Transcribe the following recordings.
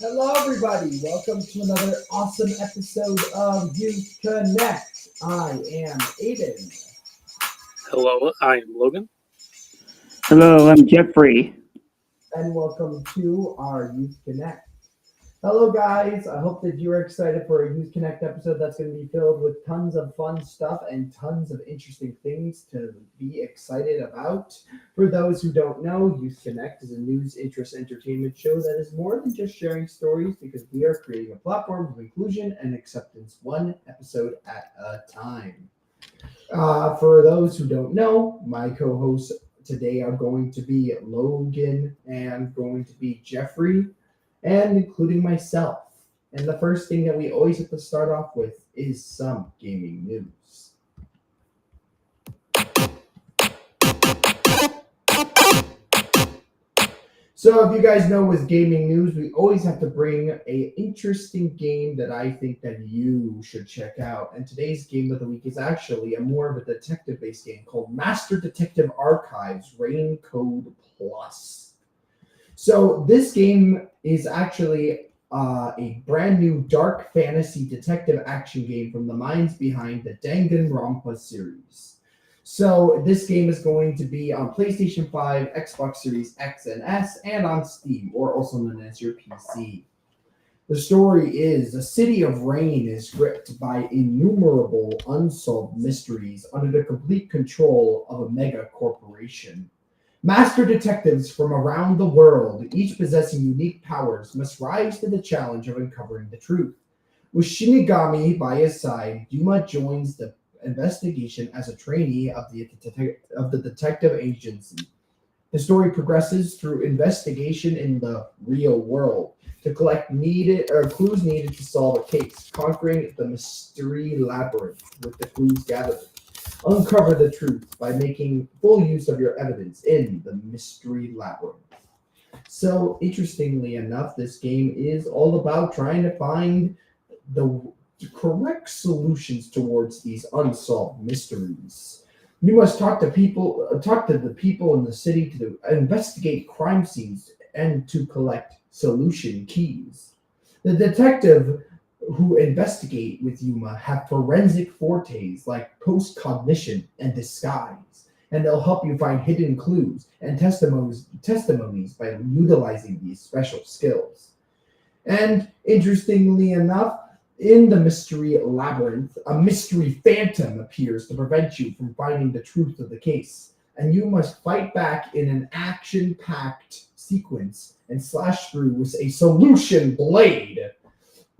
Hello, everybody. Welcome to another awesome episode of Youth Connect. I am Aiden. Hello, I'm Logan. Hello, I'm Jeffrey. And welcome to our Youth Connect. Hello, guys. I hope that you're excited for a Youth Connect episode that's going to be filled with tons of fun stuff and tons of interesting things to be excited about. For those who don't know, Youth Connect is a news, interest, entertainment show that is more than just sharing stories because we are creating a platform of inclusion and acceptance, one episode at a time. For those who don't know, my co-hosts today are going to be Logan and going to be Jeffrey, and including myself. And the first thing that we always have to start off with is some gaming news. So if you guys know with gaming news, we always have to bring an interesting game that I think that you should check out. And today's game of the week is actually a more of a detective-based game called Master Detective Archives Rain Code Plus. So this game is actually a brand new dark fantasy detective action game from the minds behind the Danganronpa series. So this game is going to be on PlayStation 5, Xbox Series X and S, and on Steam, or also known as your PC. The story is the city of Rain is gripped by innumerable unsolved mysteries under the complete control of a mega corporation. Master detectives from around the world, each possessing unique powers, must rise to the challenge of uncovering the truth. With Shinigami by his side, Yuma joins the investigation as a trainee of the detective agency. The story progresses through investigation in the real world to collect clues needed to solve a case, conquering the mystery labyrinth with the clues gathered. Uncover the truth by making full use of your evidence in the mystery labyrinth. So, interestingly enough, this game is all about trying to find the correct solutions towards these unsolved mysteries. You must talk to the people in the city to investigate crime scenes and to collect solution keys. The detective who investigate with Yuma have forensic fortes like post-cognition and disguise, and they'll help you find hidden clues and testimonies by utilizing these special skills. And interestingly enough, in the mystery labyrinth, a mystery phantom appears to prevent you from finding the truth of the case, and you must fight back in an action-packed sequence and slash through with a solution blade.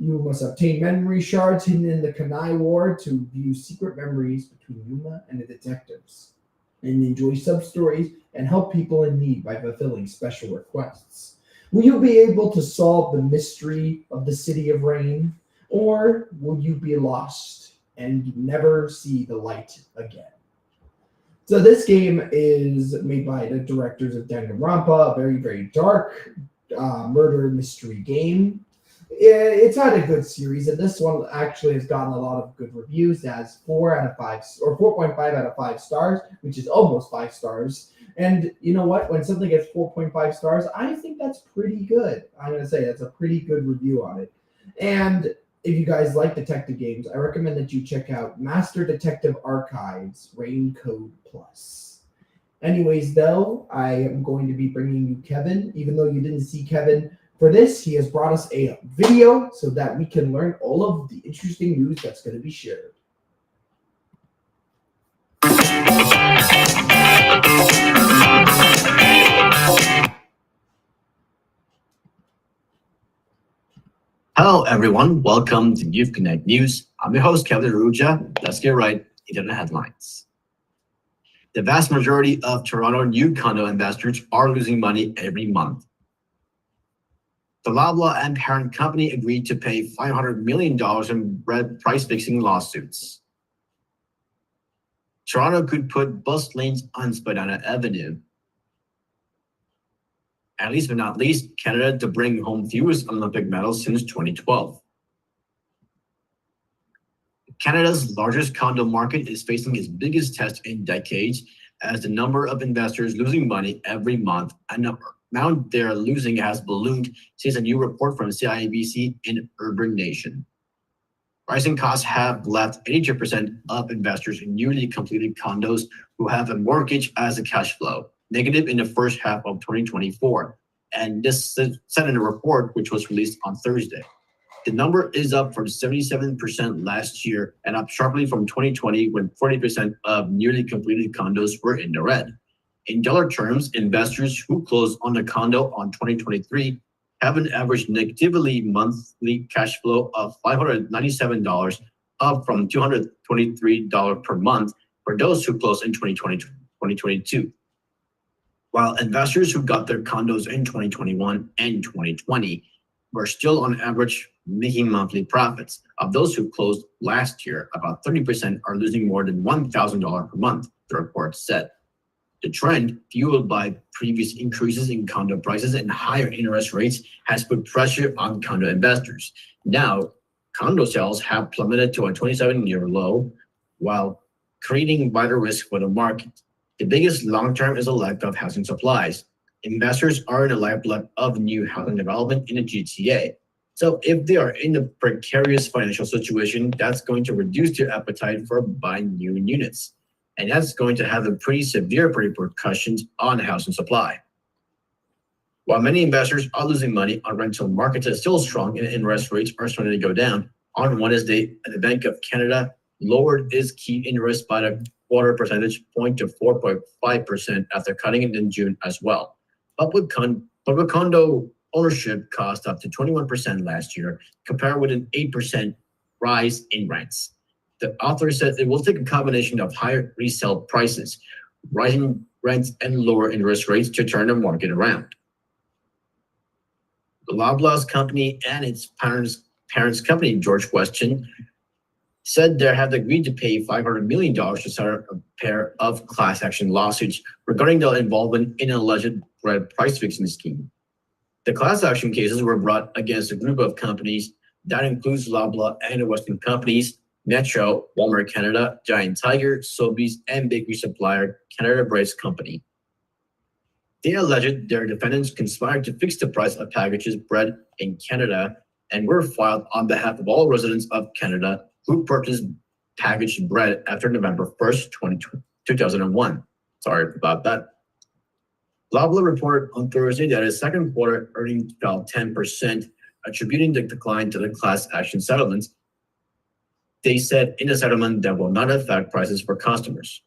You must obtain memory shards hidden in the Kanai Ward to view secret memories between Yuma and the detectives, and enjoy sub-stories and help people in need by fulfilling special requests. Will you be able to solve the mystery of the City of Rain, or will you be lost and never see the light again? So this game is made by the directors of Danganronpa, a very, very dark murder mystery game. It's had a good series, and this one actually has gotten a lot of good reviews. It has 4 out of 5, or 4.5 out of 5 stars, which is almost 5 stars. And you know what? When something gets 4.5 stars, I think that's pretty good. I'm going to say that's a pretty good review on it. And if you guys like detective games, I recommend that you check out Master Detective Archives Rain Code Plus. Anyways, though, I am going to be bringing you Kevin, even though you didn't see Kevin. For this, he has brought us a video so that we can learn all of the interesting news that's going to be shared. Hello, everyone. Welcome to Youth Connect News. I'm your host, Kevin Aruja. Let's get right into the headlines. The vast majority of Toronto new condo investors are losing money every month. The Loblaw and parent company agreed to pay $500 million in price-fixing lawsuits. Toronto could put bus lanes on Spadina Avenue. And least but not least, Canada to bring home fewest Olympic medals since 2012. Canada's largest condo market is facing its biggest test in decades as the number of investors losing money every month and the amount they're losing has ballooned, says a new report from CIBC in Urban Nation. Rising costs have left 82% of investors in newly completed condos who have a mortgage as a cash flow negative in the first half of 2024. And this said in a report which was released on Thursday. The number is up from 77% last year and up sharply from 2020 when 40% of newly completed condos were in the red. In dollar terms, investors who closed on a condo on 2023 have an average negatively monthly cash flow of $597, up from $223 per month for those who closed in 2022. While investors who got their condos in 2021 and 2020 were still on average making monthly profits. Of those who closed last year, about 30% are losing more than $1,000 per month, the report said. The trend, fueled by previous increases in condo prices and higher interest rates, has put pressure on condo investors. Now, condo sales have plummeted to a 27-year low, while creating wider risk for the market. The biggest long-term is a lack of housing supplies. Investors are the lifeblood of new housing development in the GTA. So if they are in a precarious financial situation, that's going to reduce their appetite for buying new units. And that's going to have a pretty severe repercussions on housing supply. While many investors are losing money on rental markets are still strong and interest rates are starting to go down, on Wednesday, the Bank of Canada lowered its key interest by a quarter percentage point to 4.5% after cutting it in June as well. Public condo ownership cost up to 21% last year, compared with an 8% rise in rents. The author said it will take a combination of higher resale prices, rising rents, and lower interest rates to turn the market around. The Loblaws company and its parents company, George Weston, said they have agreed to pay $500 million to start a pair of class action lawsuits regarding their involvement in an alleged bread price fixing scheme. The class action cases were brought against a group of companies that includes Loblaw and the Weston companies, Metro, Walmart Canada, Giant Tiger, Sobeys, and bakery supplier Canada Bread's company. They alleged their defendants conspired to fix the price of packages bread in Canada and were filed on behalf of all residents of Canada who purchased packaged bread after November 1st, 2001. Sorry about that. Loblaw reported on Thursday that its second quarter earnings fell 10%, attributing the decline to the class action settlements. They said in the settlement that will not affect prices for customers.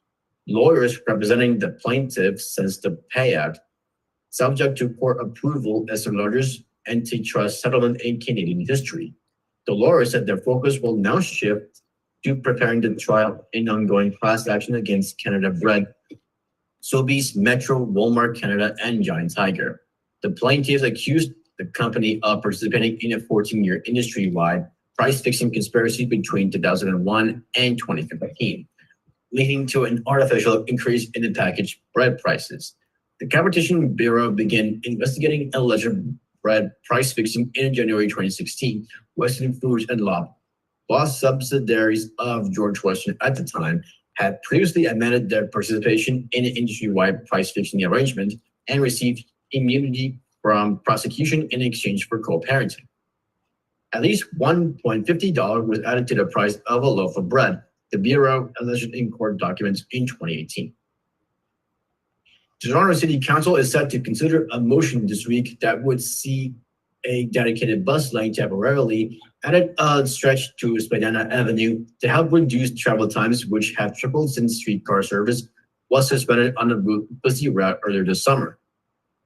Lawyers representing the plaintiffs says the payout, subject to court approval, is the largest antitrust settlement in Canadian history. The lawyer said their focus will now shift to preparing the trial in ongoing class action against Canada Bread, Sobeys, Metro, Walmart Canada, and Giant Tiger. The plaintiffs accused the company of participating in a 14-year industry-wide price-fixing conspiracy between 2001 and 2015, leading to an artificial increase in the packaged bread prices. The Competition Bureau began investigating alleged bread price fixing in January 2016. Weston Foods and Loblaw, subsidiaries of George Weston at the time, had previously amended their participation in an industry-wide price fixing arrangement and received immunity from prosecution in exchange for co-parenting. At least $1.50 was added to the price of a loaf of bread, the Bureau alleged in court documents in 2018. The Toronto City Council is set to consider a motion this week that would see a dedicated bus lane temporarily added a stretch to Spadina Avenue to help reduce travel times, which have tripled since streetcar service was suspended on the busy route earlier this summer.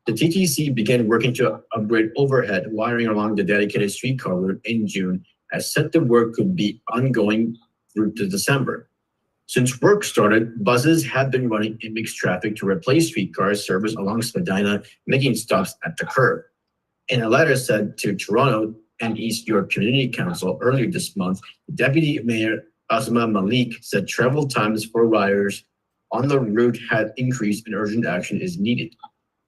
The TTC began working to upgrade overhead wiring along the dedicated streetcar route in June, as said the work could be ongoing through to December. Since work started, buses have been running in mixed traffic to replace streetcar service along Spadina, making stops at the curb. In a letter sent to Toronto and East York Community Council earlier this month, Deputy Mayor Asma Malik said travel times for riders on the route had increased and urgent action is needed.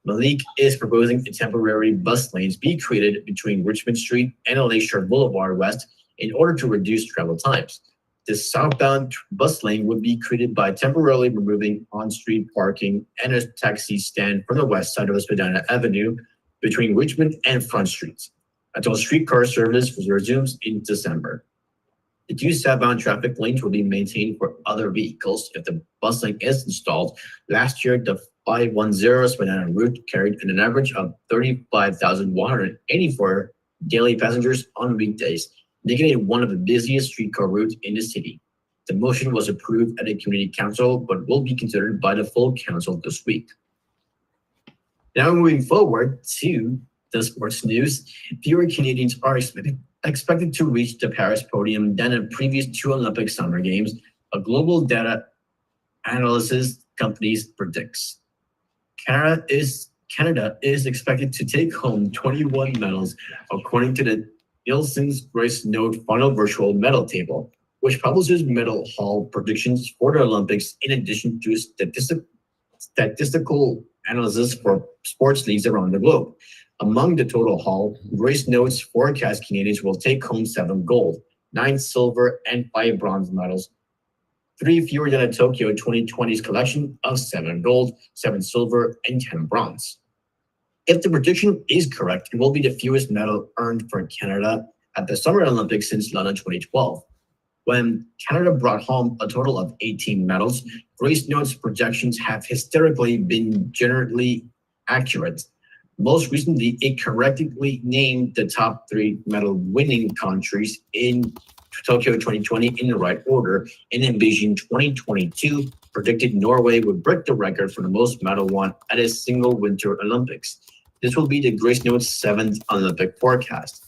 Malik is proposing a temporary bus lanes be created between Richmond Street and Lakeshore Boulevard West in order to reduce travel times. This southbound bus lane would be created by temporarily removing on-street parking and a taxi stand from the west side of Spadina Avenue between Richmond and Front Streets until streetcar service resumes in December. The two southbound traffic lanes will be maintained for other vehicles if the bus lane is installed. Last year, the 510 Spadina route carried an average of 35,184 daily passengers on weekdays, making it one of the busiest streetcar routes in the city. The motion was approved at the community council, but will be considered by the full council this week. Now moving forward to the sports news, fewer Canadians are expected to reach the Paris podium than the previous two Olympic Summer Games, a global data analysis company predicts. Canada is expected to take home 21 medals, according to the Nielsen's Grace Note final virtual medal table, which publishes medal haul predictions for the Olympics in addition to statistical analysis for sports leagues around the globe. Among the total haul, Grace Notes forecast Canadians will take home 7 gold, 9 silver, and 5 bronze medals, 3 fewer than the Tokyo 2020's collection of 7 gold, 7 silver, and 10 bronze. If the prediction is correct, it will be the fewest medal earned for Canada at the Summer Olympics since London 2012. When Canada brought home a total of 18 medals, Grace Notes projections have historically been generally accurate. Most recently, it correctly named the top 3 medal-winning countries in Tokyo 2020 in the right order, and in Beijing 2022 predicted Norway would break the record for the most medal won at a single Winter Olympics. This will be the Grace Notes 7th Olympic forecast.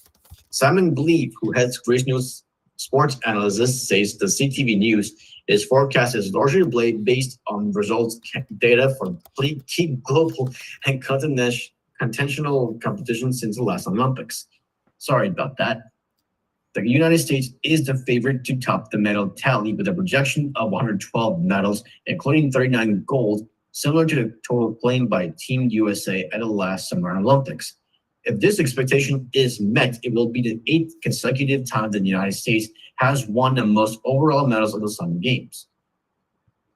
Simon Believe, who heads Grace Notes sports analysis, says the CTV News is forecast is largely based on results data for key global and continental competitions since the last Olympics. Sorry about that. The United States is the favorite to top the medal tally with a projection of 112 medals, including 39 gold, similar to the total claimed by Team USA at the last Summer Olympics. If this expectation is met, it will be the 8th consecutive time the United States has won the most overall medals of the Summer Games.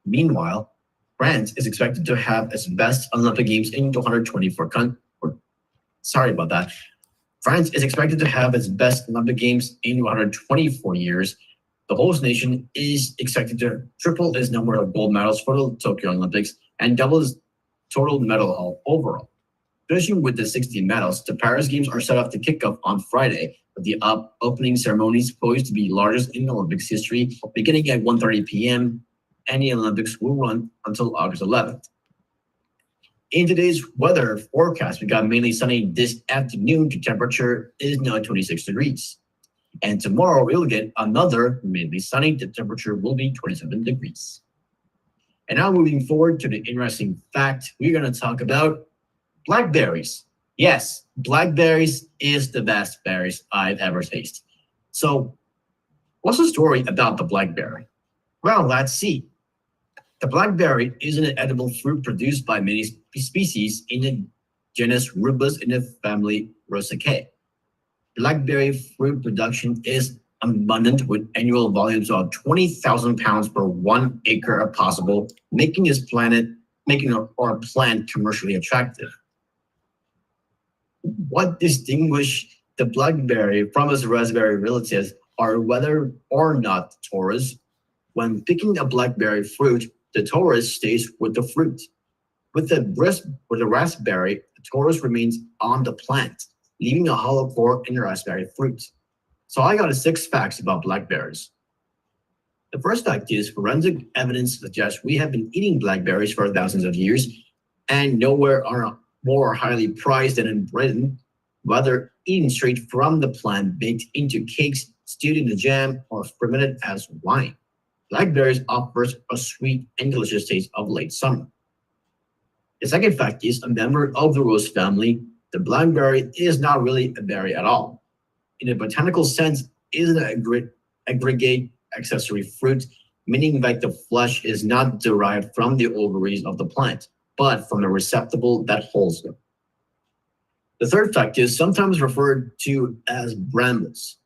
Meanwhile, France is expected to have its best Olympic Games in 224 France is expected to have its best Olympic Games in 124 years. The host nation is expected to triple its number of gold medals for the Tokyo Olympics and double its total medal haul overall. Finishing with the 60 medals, the Paris Games are set up to kick off on Friday, with the opening ceremony poised to be largest in Olympics history, beginning at 1:30 p.m., and the Olympics will run until August 11th. In today's weather forecast, we got mainly sunny this afternoon. The temperature is now 26 degrees. And tomorrow we'll get another mainly sunny. The temperature will be 27 degrees. And now moving forward to the interesting fact, we're going to talk about blackberries. Yes, blackberries is the best berries I've ever tasted. So what's the story about the blackberry? Well, let's see. The blackberry is an edible fruit produced by many species in the genus Rubus in the family Rosaceae. Blackberry fruit production is abundant with annual volumes of 20,000 pounds per 1 acre possible, making our plant commercially attractive. What distinguishes the blackberry from its raspberry relatives are whether or not Taurus. When picking a blackberry fruit, the Taurus stays with the fruit. With the raspberry, the Taurus remains on the plant, leaving a hollow core in the raspberry fruit. So I got 6 facts about blackberries. The first fact is forensic evidence suggests we have been eating blackberries for thousands of years, and nowhere are more highly prized than in Britain, whether eaten straight from the plant, baked into cakes, stewed in a jam, or fermented as wine. Blackberries offers a sweet and delicious taste of late summer. The second fact is a member of the rose family, the blackberry is not really a berry at all. In a botanical sense, it is an aggregate accessory fruit, meaning that the flesh is not derived from the ovaries of the plant, but from the receptacle that holds them. The third fact is sometimes referred to as brambles.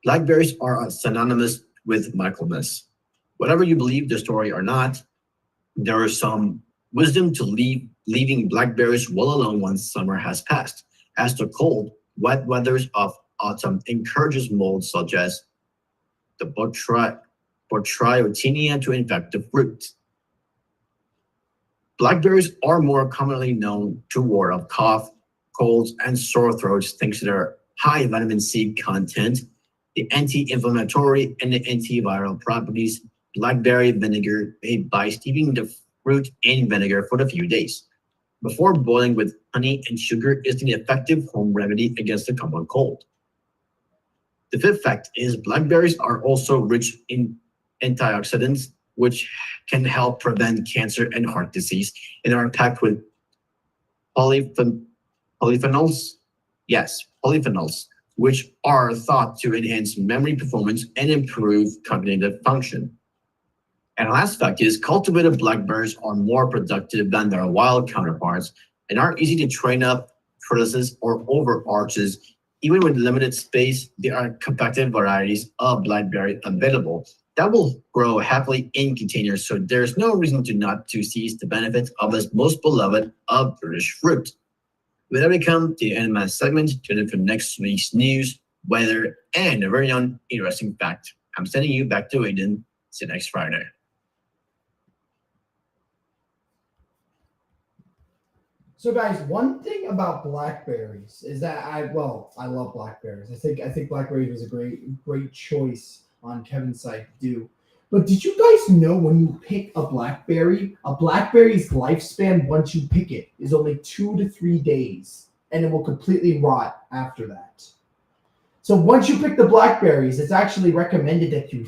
Blackberries are synonymous with mindfulness. Whatever you believe the story or not, there is some wisdom to leaving blackberries well alone once summer has passed, as the cold, wet weathers of autumn encourages molds such as the Botrytis to infect the fruit. Blackberries are more commonly known to ward off cough, colds, and sore throats thanks to their high vitamin C content, the anti-inflammatory and the antiviral properties. Blackberry vinegar made by steeping the fruit in vinegar for a few days before boiling with honey and sugar is an effective home remedy against the common cold. The fifth fact is blackberries are also rich in antioxidants, which can help prevent cancer and heart disease, and are packed with polyphenols. Yes, polyphenols, which are thought to enhance memory performance and improve cognitive function. And the last fact is cultivated blackberries are more productive than their wild counterparts and are easy to train up trellises or over arches. Even with limited space, there are compacted varieties of blackberry available that will grow happily in containers, so there's no reason to not to seize the benefits of this most beloved of British fruit. With that, we come to the end of my segment. Tune in for next week's news, weather, and a very interesting fact. I'm sending you back to Aiden. See you next Friday. So guys, one thing about blackberries is that I love blackberries. I think blackberries was a great choice on Kevin's side to do. But did you guys know when you pick a blackberry's lifespan once you pick it is only 2 to 3 days, and it will completely rot after that. So once you pick the blackberries, it's actually recommended that you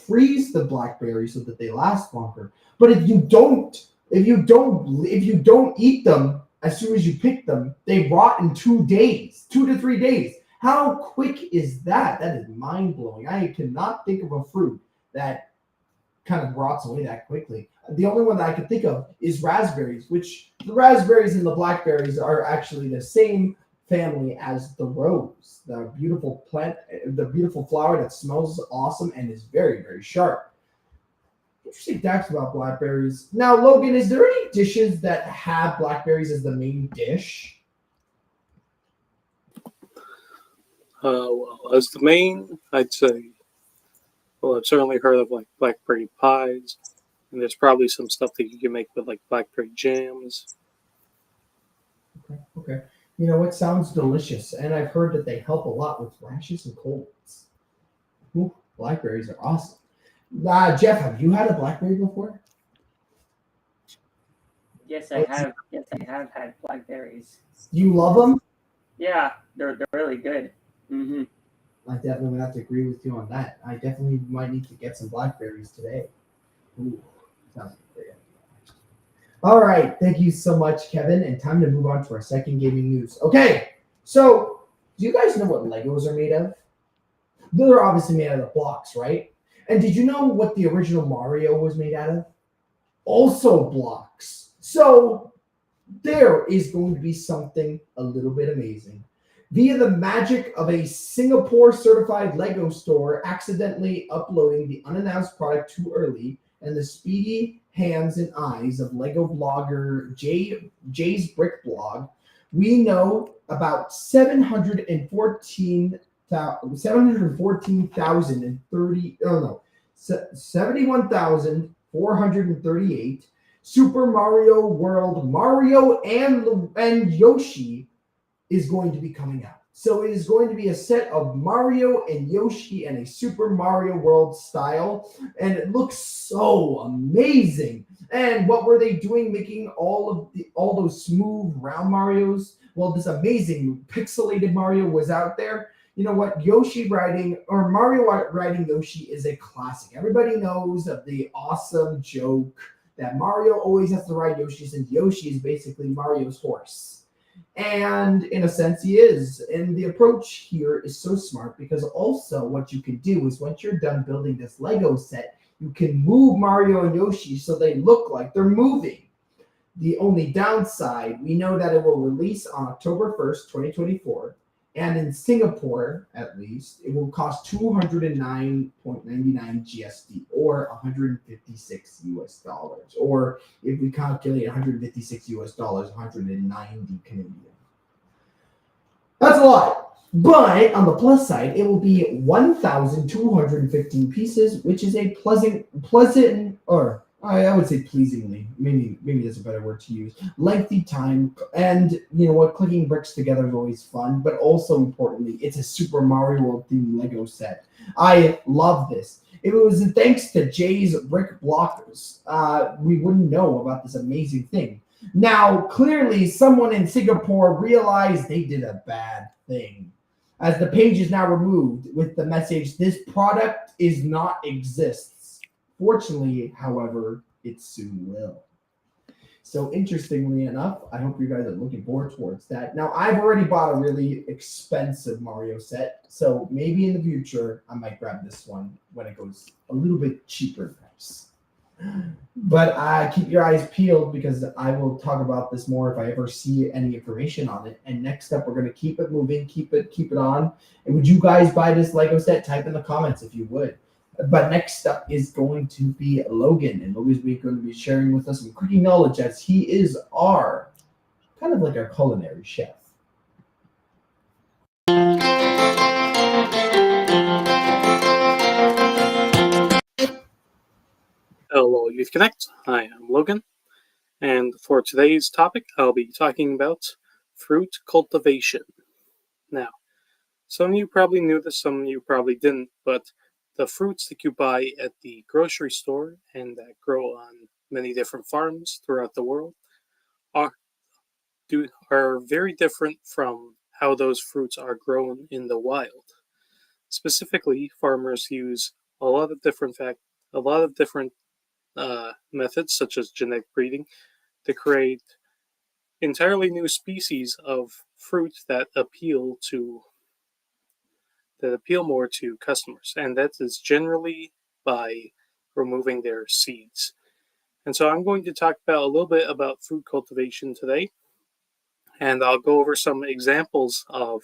freeze the blackberries so that they last longer. But if you don't eat them as soon as you pick them, they rot in 2 days, 2 to 3 days. How quick is that? That is mind blowing. I cannot think of a fruit that kind of rots away that quickly. The only one that I can think of is raspberries, which the raspberries and the blackberries are actually the same family as the rose, the beautiful plant, the beautiful flower that smells awesome and is very, very sharp. Interesting facts about blackberries. Now, Logan, is there any dishes that have blackberries as the main dish? Well, as the main, I'd say, well, I've certainly heard of like blackberry pies, and there's probably some stuff that you can make with like blackberry jams. Okay. You know, it sounds delicious, and I've heard that they help a lot with rashes and colds. Ooh, blackberries are awesome. Jeff, have you had a blackberry before? Yes, I have. Yes, I have had blackberries. Do you love them? Yeah, they're really good. Mm-hmm. I definitely would have to agree with you on that. I definitely might need to get some blackberries today. Ooh, sounds great. All right, thank you so much, Kevin. And time to move on to our second gaming news. Okay, so do you guys know what Legos are made of? They're obviously made out of blocks, right? And did you know what the original Mario was made out of? Also blocks. So there is going to be something a little bit amazing. Via the magic of a Singapore certified Lego store accidentally uploading the unannounced product too early and the speedy hands and eyes of Lego blogger Jay's Brick Blog, we know about 71,438 Super Mario World Mario and Yoshi is going to be coming out. So it is going to be a set of Mario and Yoshi and a Super Mario World style, and it looks so amazing. And what were they doing, making all those smooth round Marios? Well, this amazing pixelated Mario was out there. You know what? Mario riding Yoshi is a classic. Everybody knows of the awesome joke that Mario always has to ride Yoshi, and Yoshi is basically Mario's horse. And in a sense, he is. And the approach here is so smart because also what you can do is once you're done building this Lego set, you can move Mario and Yoshi so they look like they're moving. The only downside, we know that it will release on October 1st, 2024. And in Singapore, at least, it will cost 209.99 GSD or 156 US dollars. Or if we calculate 156 US dollars, 190 Canadian. That's a lot. But on the plus side, it will be 1,215 pieces, which is a pleasant, or I would say pleasingly, maybe that's a better word to use, lengthy time. And you know what, clicking bricks together is always fun, but also importantly, it's a Super Mario World themed Lego set. I love this. If it was thanks to Jay's brick blockers, we wouldn't know about this amazing thing. Now, clearly, someone in Singapore realized they did a bad thing, as the page is now removed with the message, "This product is not exists." Fortunately, however, it soon will. So interestingly enough, I hope you guys are looking forward towards that. Now, I've already bought a really expensive Mario set, so maybe in the future, I might grab this one when it goes a little bit cheaper in price. But keep your eyes peeled because I will talk about this more if I ever see any information on it. And next up, we're going to keep it moving, keep it on. And would you guys buy this Lego set? Type in the comments if you would. But next up is going to be Logan, and Logan's going to be sharing with us some cooking knowledge as he is our kind of like our culinary chef. Hello, Youth Connect. I am Logan, and for today's topic, I'll be talking about fruit cultivation. Now, some of you probably knew this, some of you probably didn't, but the fruits that you buy at the grocery store and that grow on many different farms throughout the world are very different from how those fruits are grown in the wild. Specifically, farmers use a lot of different methods, such as genetic breeding, to create entirely new species of fruit that appeal more to customers, and that is generally by removing their seeds. And so I'm going to talk about a little bit about fruit cultivation today, and I'll go over some examples of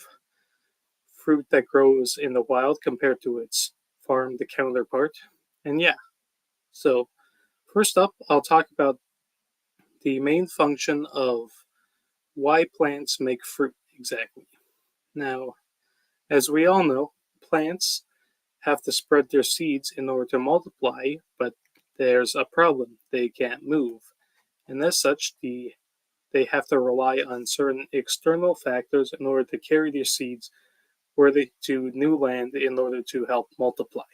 fruit that grows in the wild compared to its farmed counterpart. And yeah, so first up, I'll talk about the main function of why plants make fruit exactly. Now, as we all know, plants have to spread their seeds in order to multiply, but there's a problem. They can't move. And as such, they have to rely on certain external factors in order to carry their seeds to new land in order to help multiply.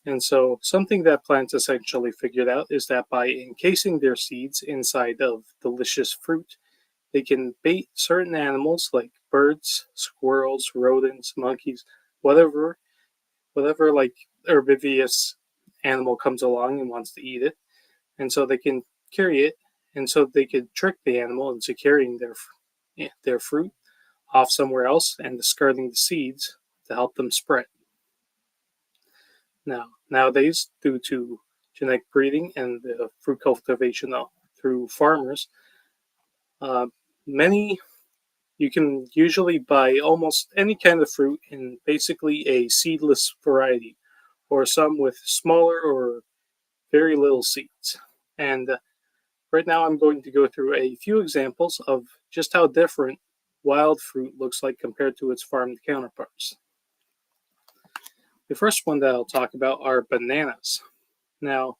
And so something that plants essentially figured out is that by encasing their seeds inside of delicious fruit, they can bait certain animals like birds, squirrels, rodents, monkeys, whatever like herbivorous animal comes along and wants to eat it. And so they can carry it, and so they could trick the animal into carrying their fruit off somewhere else and discarding the seeds to help them spread. Now, nowadays, due to genetic breeding and the fruit cultivation through farmers, you can usually buy almost any kind of fruit in basically a seedless variety, or some with smaller or very little seeds. And right now I'm going to go through a few examples of just how different wild fruit looks like compared to its farmed counterparts. The first one that I'll talk about are bananas. Now,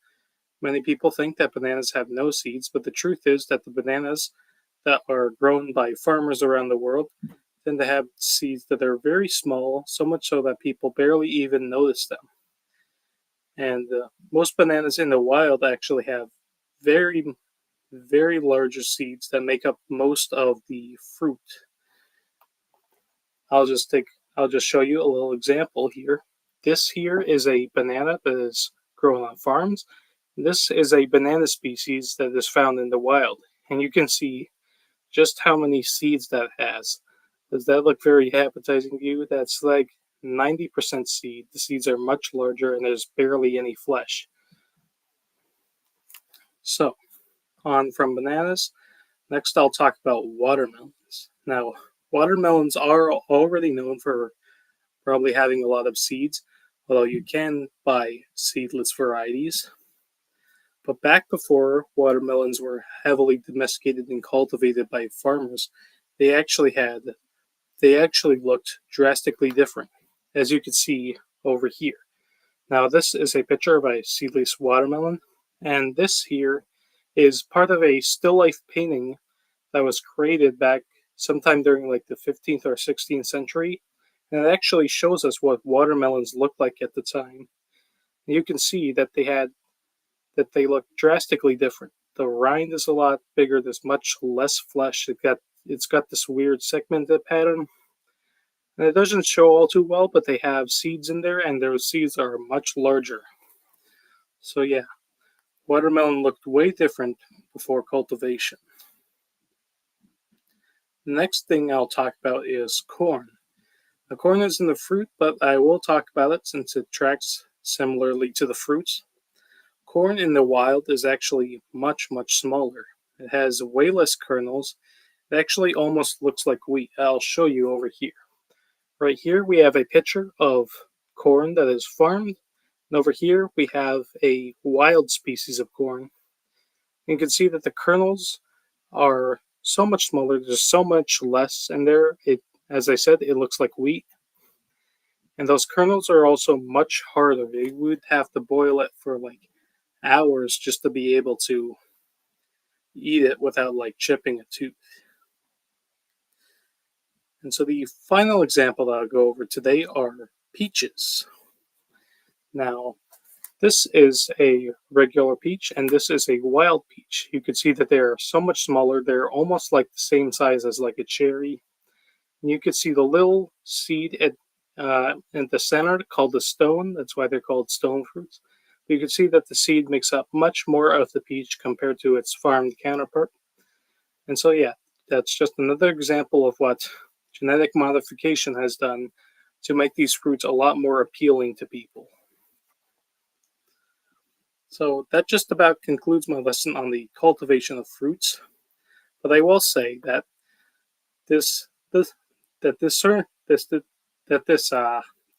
many people think that bananas have no seeds, but the truth is that the bananas that are grown by farmers around the world tend to have seeds that are very small, so much so that people barely even notice them. And most bananas in the wild actually have very, very larger seeds that make up most of the fruit. I'll just show you a little example here. This here is a banana that is grown on farms. This is a banana species that is found in the wild, and you can see just how many seeds that has. Does that look very appetizing to you? That's like 90% seed. The seeds are much larger and there's barely any flesh. So, on from bananas, next I'll talk about watermelons. Now, watermelons are already known for probably having a lot of seeds, although you can buy seedless varieties. But back before watermelons were heavily domesticated and cultivated by farmers, they actually looked drastically different, as you can see over here. Now this is a picture of a seedless watermelon, and this here is part of a still life painting that was created back sometime during like the 15th or 16th century, and it actually shows us what watermelons looked like at the time. And you can see that they look drastically different. The rind is a lot bigger. There's much less flesh. It's got this weird segmented pattern, and it doesn't show all too well. But they have seeds in there, and those seeds are much larger. So yeah, watermelon looked way different before cultivation. The next thing I'll talk about is corn. The corn isn't a fruit, but I will talk about it since it tracks similarly to the fruits. Corn in the wild is actually much, much smaller. It has way less kernels. It actually almost looks like wheat. I'll show you over here. Right here we have a picture of corn that is farmed, and over here we have a wild species of corn. You can see that the kernels are so much smaller. There's so much less in there. As I said, it looks like wheat. And those kernels are also much harder. You would have to boil it for like hours just to be able to eat it without like chipping a tooth. And so the final example that I'll go over today are peaches. Now, this is a regular peach, and this is a wild peach. You can see that they are so much smaller. They're almost like the same size as like a cherry. And you can see the little seed in the center called the stone. That's why they're called stone fruits. You can see that the seed makes up much more of the peach compared to its farmed counterpart. And so yeah, that's just another example of what genetic modification has done to make these fruits a lot more appealing to people. So that just about concludes my lesson on the cultivation of fruits. But I will say that this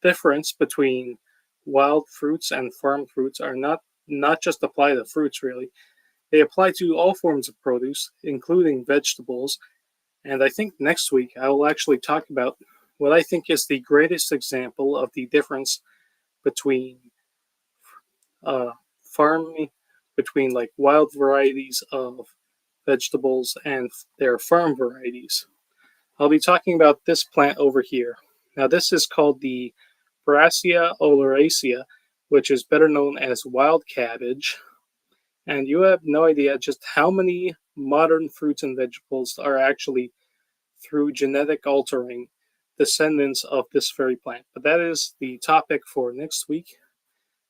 difference between wild fruits and farm fruits are not just apply to fruits really. They apply to all forms of produce, including vegetables. And I think next week I will actually talk about what I think is the greatest example of the difference between between like wild varieties of vegetables and their farm varieties. I'll be talking about this plant over here. Now this is called the Brassica oleracea, which is better known as wild cabbage. And you have no idea just how many modern fruits and vegetables are actually, through genetic altering, descendants of this very plant. But that is the topic for next week.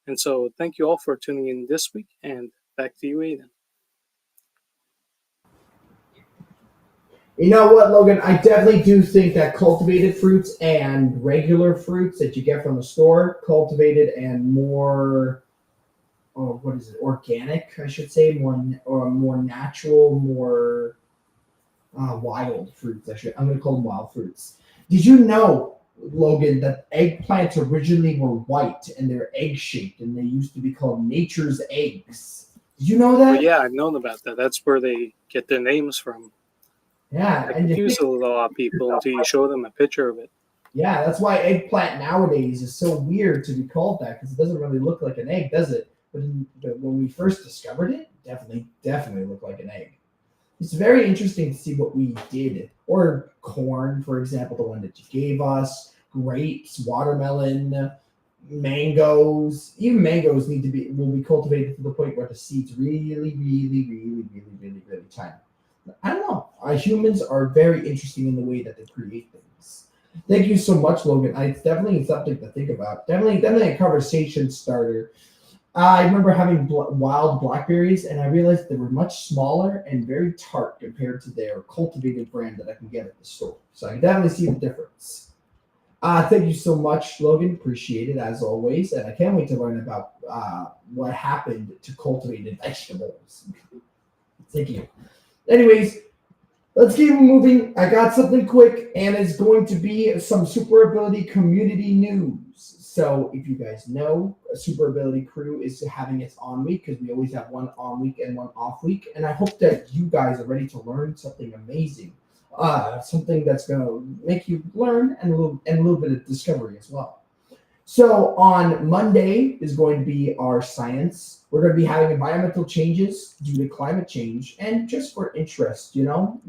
And so thank you all for tuning in this week, and back to you, Aiden. You know what, Logan? I definitely do think that cultivated fruits and regular fruits that you get from the store, cultivated and more, organic, I should say, more natural, more wild fruits. I'm going to call them wild fruits. Did you know, Logan, that eggplants originally were white and they're egg-shaped, and they used to be called nature's eggs? Did you know that? Well, yeah, I've known about that. That's where they get their names from. Yeah, It and confuses a lot of people until you show them a picture of it. yeah, that's why eggplant nowadays is so weird to be called that, because it doesn't really look like an egg, does it? But when we first discovered it, definitely looked like an egg. It's very interesting to see what we did. Or corn, for example, the one that you gave us, grapes, watermelon, mangoes. Even mangoes will be cultivated to the point where the seeds really tiny. I don't know. Humans are very interesting in the way that they create things. Thank you so much, Logan. It's definitely something to think about. Definitely a conversation starter. I remember having wild blackberries, and I realized they were much smaller and very tart compared to their cultivated brand that I can get at the store. So I can definitely see the difference. Thank you so much, Logan. Appreciate it as always, and I can't wait to learn about what happened to cultivated vegetables. Thank you. Anyways, Let's keep it moving. I got something quick, and it's going to be some Super Ability community news. So, if you guys know, Super Ability Crew is having its on week because we always have one on week and one off week. And I hope that you guys are ready to learn something amazing, something that's going to make you learn and a little bit of discovery as well. So on Monday is going to be our science. We're going to be having environmental changes due to climate change, and just for interest, because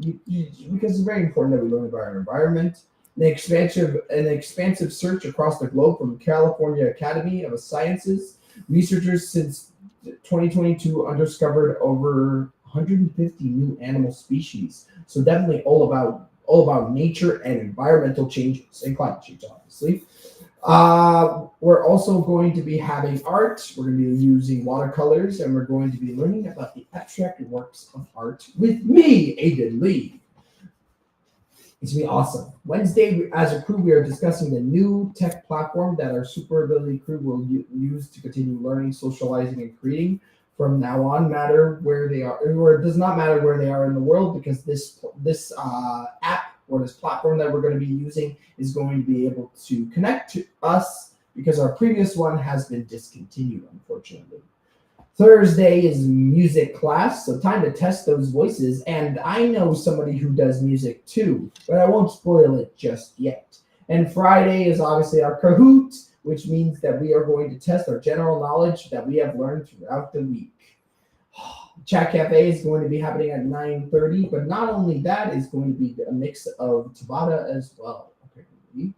it's very important that we learn about our environment. An expansive search across the globe from California Academy of Sciences. Researchers since 2022 undiscovered over 150 new animal species. So definitely all about nature and environmental changes and climate change, obviously. We're also going to be having art. We're going to be using watercolors, and we're going to be learning about the abstract works of art with me, Aiden Lee. It's going to be awesome. Wednesday, as a crew, we are discussing the new tech platform that our Super Ability crew will use to continue learning, socializing, and creating. From now on, matter where they are, or it does not matter where they are in the world, because this app or this platform that we're going to be using is going to be able to connect to us, because our previous one has been discontinued, unfortunately. Thursday is music class, so time to test those voices. And I know somebody who does music too, but I won't spoil it just yet. And Friday is obviously our Kahoot, which means that we are going to test our general knowledge that we have learned throughout the week. Chat Cafe is going to be happening at 9:30, but not only that, is going to be a mix of Tabata as well. Apparently.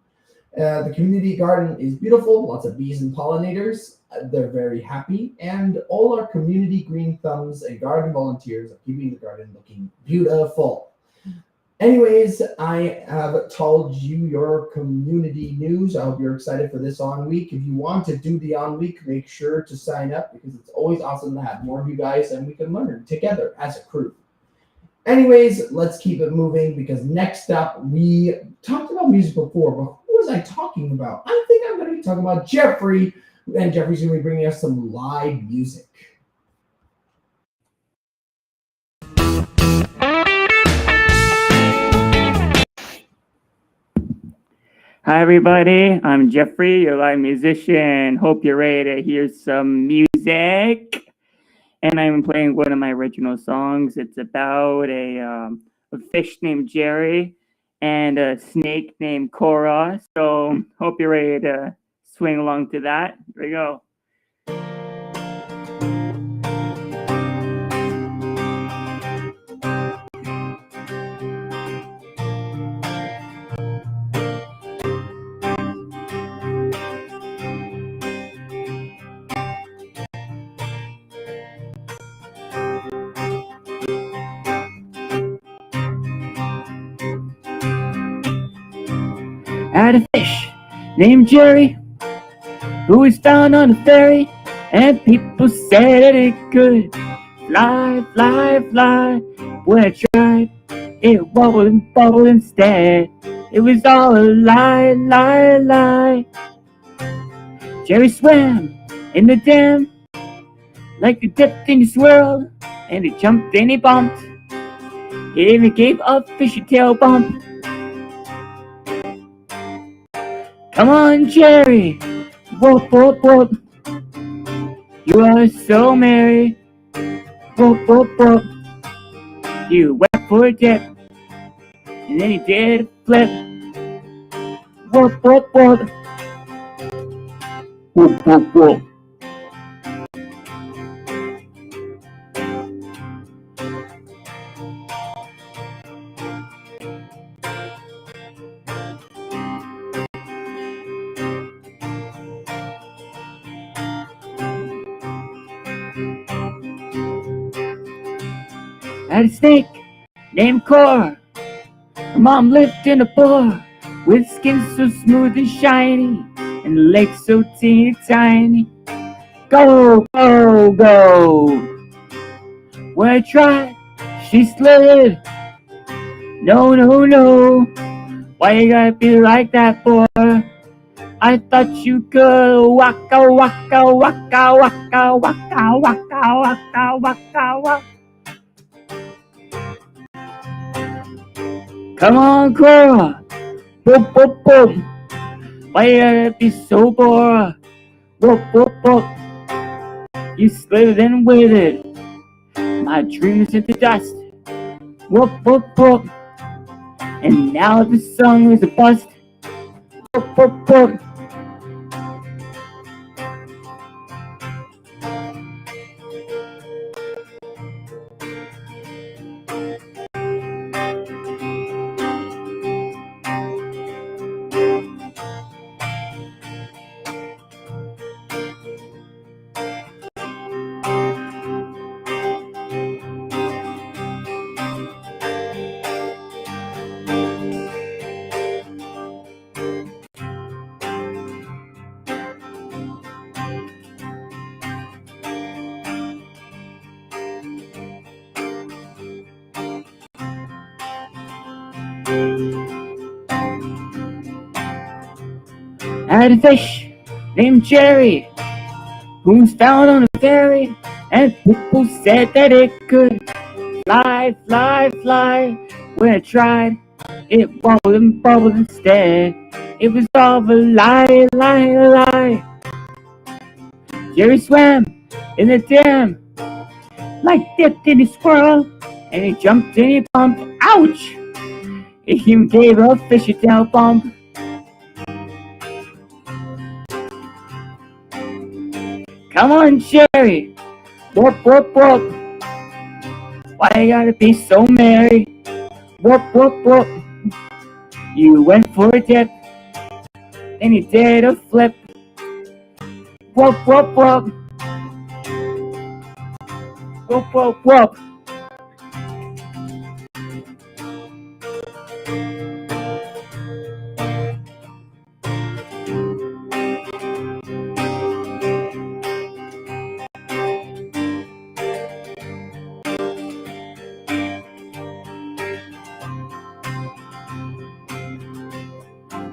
The community garden is beautiful, lots of bees and pollinators. They're very happy, and all our community green thumbs and garden volunteers are keeping the garden looking beautiful. Anyways, I have told you your community news. I hope you're excited for this on week. If you want to do the on week, make sure to sign up, because it's always awesome to have more of you guys and we can learn together as a crew. Anyways, let's keep it moving, because next up, we talked about music before, but who was I talking about? I think I'm going to be talking about Jeffrey, and Jeffrey's going to be bringing us some live music. Hi everybody, I'm Jeffrey, your live musician. Hope you're ready to hear some music. And I'm playing one of my original songs. It's about a fish named Jerry and a snake named Cora. So hope you're ready to swing along to that. Here we go. I had a fish named Jerry who was found on a ferry, and people said that it could fly, fly, fly. When I tried, it wobbled and bubbled instead. It was all a lie, lie, lie. Jerry swam in the dam like a dipped in his world, and he jumped and he bumped. He even gave a fishy tail bump. Come on, Jerry, whoop, whoop, whoop. You are so merry, whoop, whoop, whoop. You went for a dip, and then he did a flip. Whoop, whoop, whoop. Whoop, whoop, whoop. I had a snake named Cora. Her mom lived in a boa with skin so smooth and shiny, and legs so teeny tiny. Go, go, go. When I tried, she slid. No, no, no. Why you gotta be like that, boy? I thought you could waka, waka, waka, waka, waka, waka, waka, waka, waka. Come on, Cora. Whoop, whoop, whoop. Why you gotta be so bored? Whoop, whoop, whoop. You slid in with it. My dreams into dust. Whoop, whoop, whoop. And now the song is a bust. Whoop, whoop, whoop. I had a fish named Jerry who was found on a ferry, and people said that it could fly, fly, fly. When I tried, it wobbled and bubbled instead. It was all a lie, lie, lie. Jerry swam in the dam like dipped in a squirrel, and he jumped and he bumped. Ouch! He even gave a fish a tail bump. Come on, Jerry. Whoop, whoop, whoop. Why you gotta be so merry? Whoop, whoop, whoop. You went for a dip, and you did a flip. Whoop, whoop, whoop. Whoop, whoop, whoop.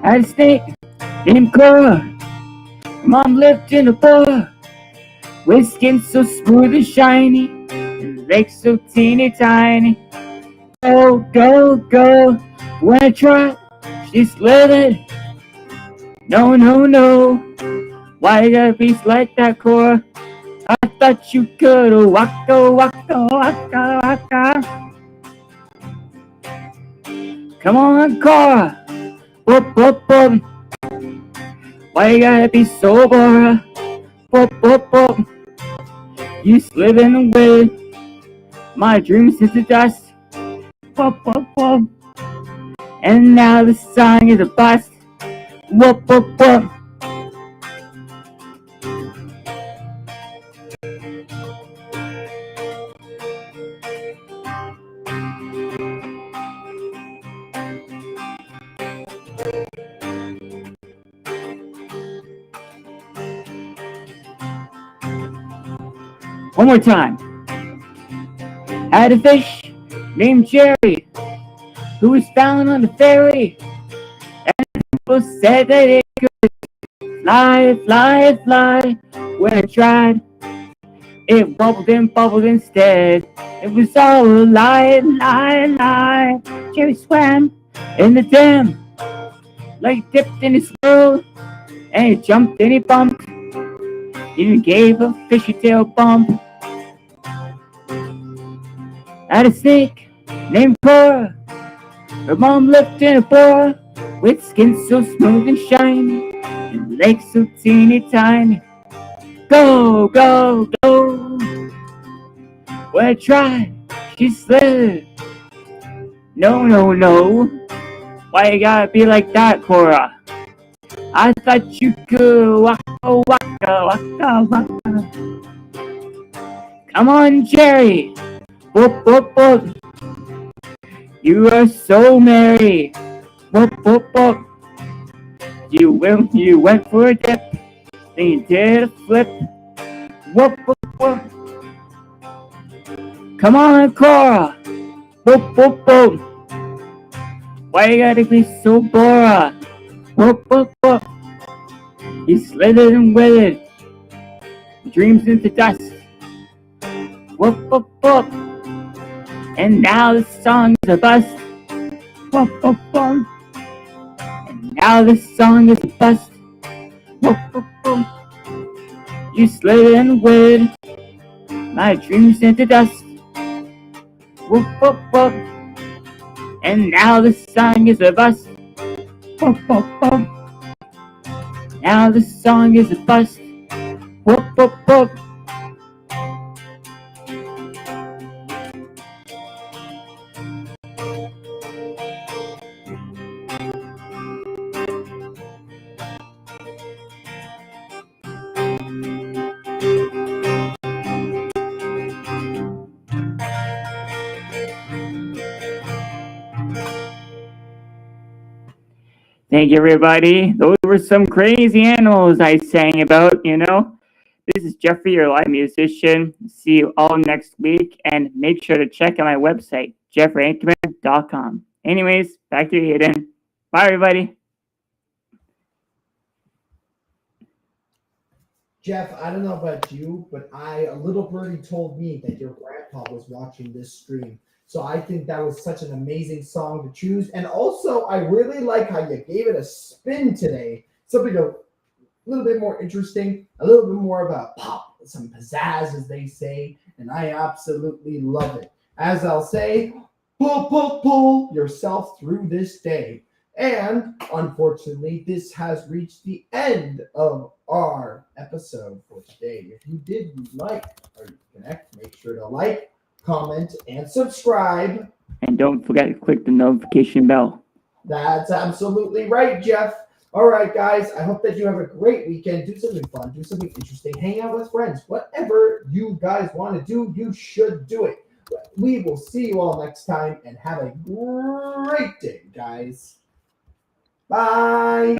I had a snake named Cora. Mom lived in a bar with skin so smooth and shiny, and legs so teeny tiny. Go, go, go. When I tried, she slithered. No, no, no. Why you gotta be like that, Cora? I thought you could waka, waka, waka, waka. Come on, Cora. Whoop, whoop, whoop. Why you gotta be so bored? Whoop, whoop, whoop. You slid in with my dreams into dust. Whoop, whoop, whoop. And now the song is a bust. Whoop, whoop, whoop. One more time. I had a fish named Jerry who was found on the ferry, and people said that it could fly, fly, fly. When I tried, it wobbled and bubbled instead. It was all a lie, lie, lie. Jerry swam in the dam like he dipped in his swirl, and he jumped and he bumped. Even gave a fishy tail bump. I had a snake named Cora. Her mom lived in a bar with skin so smooth and shiny, and legs so teeny tiny. Go, go, go. When I tried, she slithered. No, no, no. Why you gotta be like that, Cora? I thought you could waka, waka, waka, waka. Come on, Jerry. Whoop, whoop, whoop. You are so merry. Whoop, whoop, whoop. You went for a dip, then you did a flip. Whoop, whoop, whoop. Come on, Cora. Whoop, whoop, whoop. Why you gotta be so bored? Whoop, whoop, whoop. You slithered and withered, dreams into dust. Whoop, whoop, whoop. And now the song is a bust. bum, bum, bum. And now this song is a bust. Whoop, whoop, whoop. You slid and wed my dreams into dust. Whoop, whoop, whoop. And now this song is a bust. Whoop, whoop, whoop. Now this song is a bust. Whoop, whoop, whoop. Thank you, everybody. Those were some crazy animals I sang about, you know. This is Jeffrey, your live musician. See you all next week, and make sure to check out my website, jeffreyankman.com. Anyways, back to you, Aiden. Bye, everybody. Jeff, I don't know about you, but a little birdie told me that your grandpa was watching this stream. So I think that was such an amazing song to choose. And also, I really like how you gave it a spin today. Something a little bit more interesting, a little bit more of a pop, some pizzazz, as they say. And I absolutely love it. As I'll say, pull yourself through this day. And unfortunately, this has reached the end of our episode for today. If you did like or connect, make sure to like, comment, and subscribe. And don't forget to click the notification bell. That's absolutely right, Jeff. All right, guys, I hope that you have a great weekend. Do something fun, do something interesting, hang out with friends. Whatever you guys want to do, you should do it. We will see you all next time, and have a great day, guys. Bye.